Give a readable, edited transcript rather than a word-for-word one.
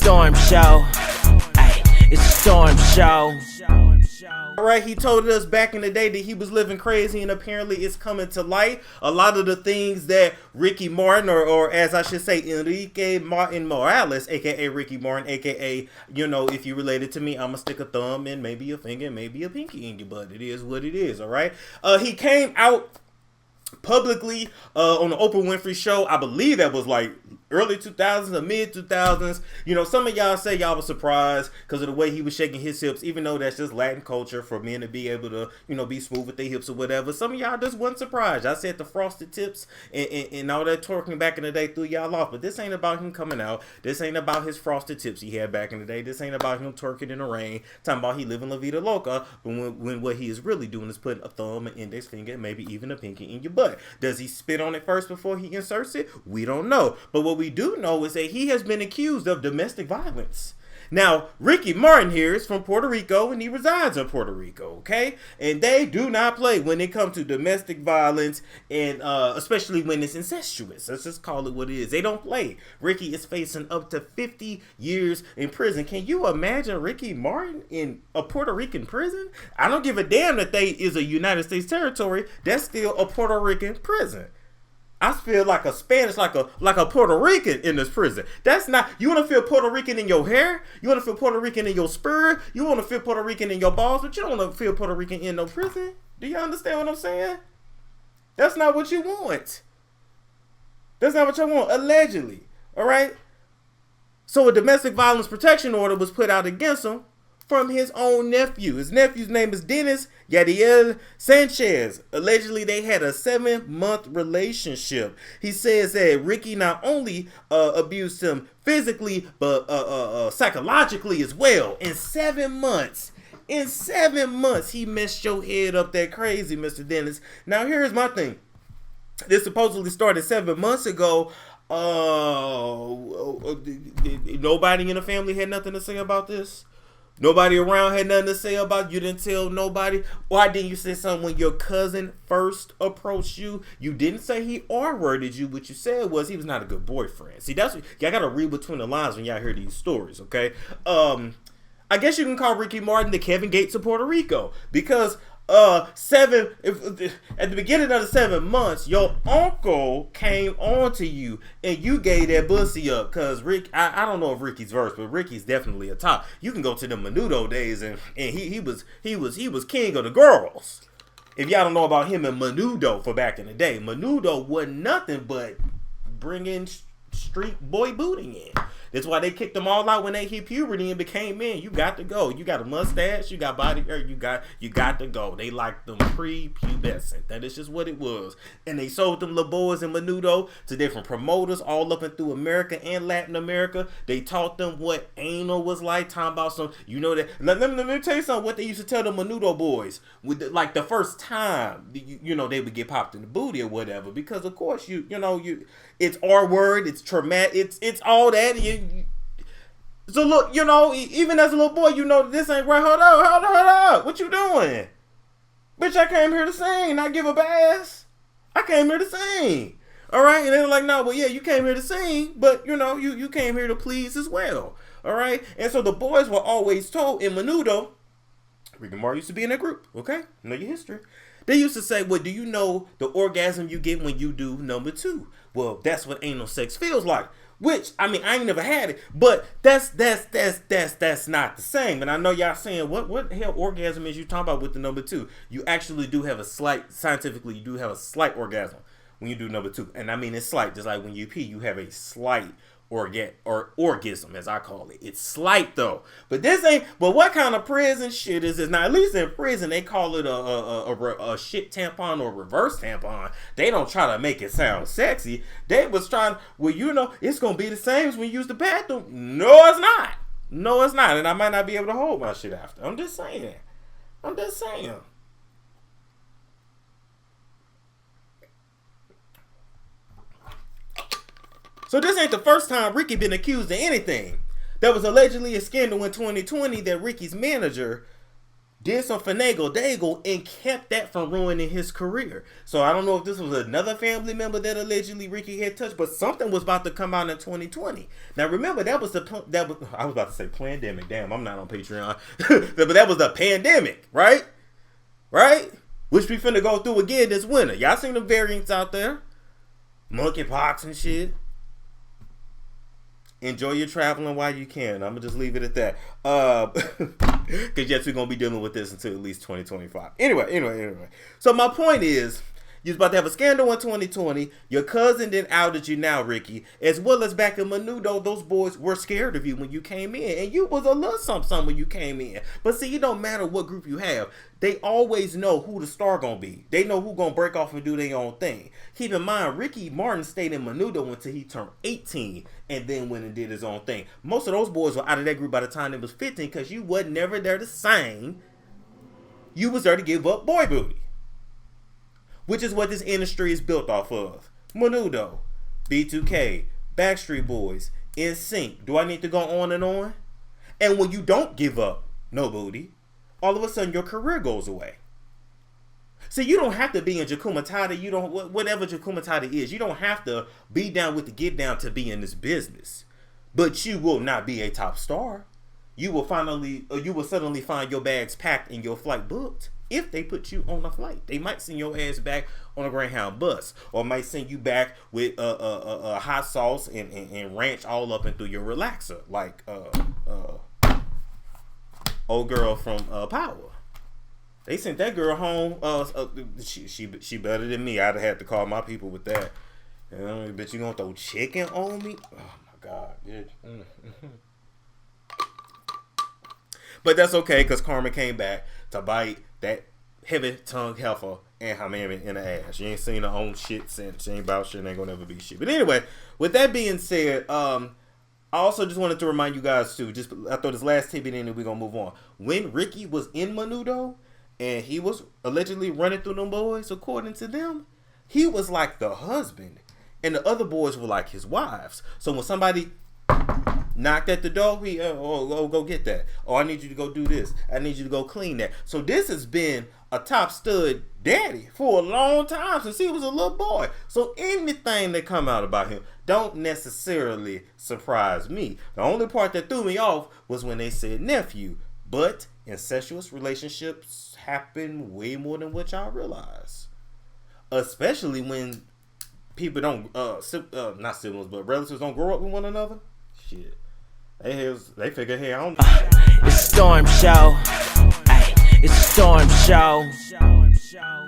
storm show. Ay, it's a storm show. Alright, he told us back in the day that he was living crazy, and apparently it's coming to light. A lot of the things that Ricky Martin, or as I should say, Enrique Martin Morales, aka Ricky Martin, aka, you know, if you related to me, I'ma stick a thumb and maybe a finger, maybe a pinky in your butt. It is what it is, alright? He came out publicly on the Oprah Winfrey show. I believe that was like early 2000s or mid 2000s. You know, some of y'all say y'all was surprised because of the way he was shaking his hips, even though that's just Latin culture for men to be able to, you know, be smooth with their hips or whatever. Some of y'all just wasn't surprised. I said the frosted tips and all that twerking back in the day threw y'all off, but this ain't about him coming out. This ain't about his frosted tips he had back in the day. This ain't about him twerking in the rain, talking about he living La Vida Loca, but when what he is really doing is putting a thumb, an index finger, maybe even a pinky in your butt. Does he spit on it first before he inserts it? We don't know. But what we do know is that he has been accused of domestic violence. Now, Ricky Martin here is from Puerto Rico, and he resides in Puerto Rico, okay? And they do not play when it comes to domestic violence, and especially when it's incestuous. Let's just call it what it is. They don't play. Ricky is facing up to 50 years in prison. Can you imagine Ricky Martin in a Puerto Rican prison? I don't give a damn that they is a United States territory. That's still a Puerto Rican prison. I feel like a Spanish, like a Puerto Rican in this prison. That's not, you want to feel Puerto Rican in your hair? You want to feel Puerto Rican in your spirit? You want to feel Puerto Rican in your balls, but you don't want to feel Puerto Rican in no prison? Do you understand what I'm saying? That's not what you want. That's not what you want, allegedly. All right? So a domestic violence protection order was put out against him from his own nephew. His nephew's name is Dennis Yadiel Sanchez. Allegedly, they had a 7-month relationship. He says that Ricky not only abused him physically, but psychologically as well. In 7 months. In 7 months, he messed your head up that crazy, Mr. Dennis. Now, here's my thing. This supposedly started 7 months ago. Nobody in the family had nothing to say about this? Nobody around had nothing to say about it? You didn't tell nobody? Why didn't you say something when your cousin first approached you? You didn't say he R-worded you. What you said was he was not a good boyfriend. See, that's what y'all gotta read between the lines when y'all hear these stories, okay? I guess you can call Ricky Martin the Kevin Gates of Puerto Rico, because at the beginning of the 7 months, your uncle came on to you and you gave that pussy up. Cause Rick, I don't know if Ricky's verse, but Ricky's definitely a top. You can go to the Menudo days and he was king of the girls. If y'all don't know about him and Menudo for back in the day, Menudo wasn't nothing but bringing street boy booting in. That's why they kicked them all out when they hit puberty and became men. You got to go. You got a mustache. You got body hair. You got to go. They like them pre-pubescent. That is just what it was. And they sold them little boys in Menudo to different promoters all up and through America and Latin America. They taught them what anal was like. Talking about some, you know that. Let me tell you something. What they used to tell the Menudo boys with like the first time, you know, they would get popped in the booty or whatever. Because of course you it's R word. It's traumatic. It's all that. So look, you know, even as a little boy, you know this ain't right. Hold up. What you doing? Bitch, I came here to sing, not give a bass. I came here to sing. All right? And they're like, no, well, yeah, you came here to sing, but, you know, you came here to please as well. All right? And so the boys were always told in Menudo, Rick and Martin used to be in that group, okay? Know your history. They used to say, well, do you know the orgasm you get when you do number 2? Well, that's what anal sex feels like. Which, I mean, I ain't never had it, but that's not the same. And I know y'all saying, what the hell orgasm is you talking about with the number 2? You actually do have scientifically, you do have a slight orgasm when you do number 2. And I mean, it's slight, just like when you pee, you have a slight orgasm, as I call it. It's slight though, but what kind of prison shit is this? Now, at least in prison, they call it a shit tampon or reverse tampon. They don't try to make it sound sexy. They was trying, well, you know, it's going to be the same as when you use the bathroom. No, it's not. And I might not be able to hold my shit after. I'm just saying. So this ain't the first time Ricky been accused of anything. There was allegedly a scandal in 2020 that Ricky's manager did some finagle dagle and kept that from ruining his career. So I don't know if this was another family member that allegedly Ricky had touched, but something was about to come out in 2020. Now remember, I was about to say pandemic. Damn, I'm not on Patreon. But that was the pandemic, right? Right? Which we finna go through again this winter. Y'all seen the variants out there? Monkeypox and shit. Enjoy your traveling while you can. I'm gonna just leave it at that. Because yes, we're gonna be dealing with this until at least 2025. Anyway. So my point is, you was about to have a scandal in 2020. Your cousin then outed you now, Ricky. As well as back in Monroe, those boys were scared of you when you came in. And you was a little something when you came in. But see, it don't matter what group you have. They always know who the star gonna be. They know who gonna break off and do their own thing. Keep in mind, Ricky Martin stayed in Monroe until he turned 18 and then went and did his own thing. Most of those boys were out of that group by the time they was 15 because you wasn't never there to sing. You was there to give up boy booty. Which is what this industry is built off of. Monroe, B2K, Backstreet Boys, NSYNC. Do I need to go on and on? And when you don't give up no booty, all of a sudden your career goes away. See, you don't have to be in Jakuma Tada. You don't, whatever Jakuma Tada is, you don't have to be down with the get down to be in this business. But you will not be a top star. You will suddenly find your bags packed and your flight booked. If they put you on a flight, they might send your ass back on a Greyhound bus, or might send you back with hot sauce and ranch all up and through your relaxer, like old girl from Power. They sent that girl home. She better than me. I'd have had to call my people with that. But you gonna throw chicken on me? Oh my God, dude. But that's okay, because karma came back to bite that heavy tongue heifer and her mammy in the ass. She ain't seen her own shit since. She ain't about shit and ain't gonna never be shit. But anyway, with that being said, I also just wanted to remind you guys too, I throw this last tidbit in and we're gonna move on. When Ricky was in Monroe and he was allegedly running through them boys, according to them, he was like the husband and the other boys were like his wives. So when somebody knocked at the door, he go get that. Oh, I need you to go do this. I need you to go clean that. So this has been a top stud daddy for a long time since he was a little boy. So anything that come out about him don't necessarily surprise me. The only part that threw me off was when they said nephew. But incestuous relationships happen way more than what y'all realize. Especially when people don't, not siblings, but relatives don't grow up with one another. Shit. They figure, hey, I don't. It's a storm show. Ay, it's a storm show.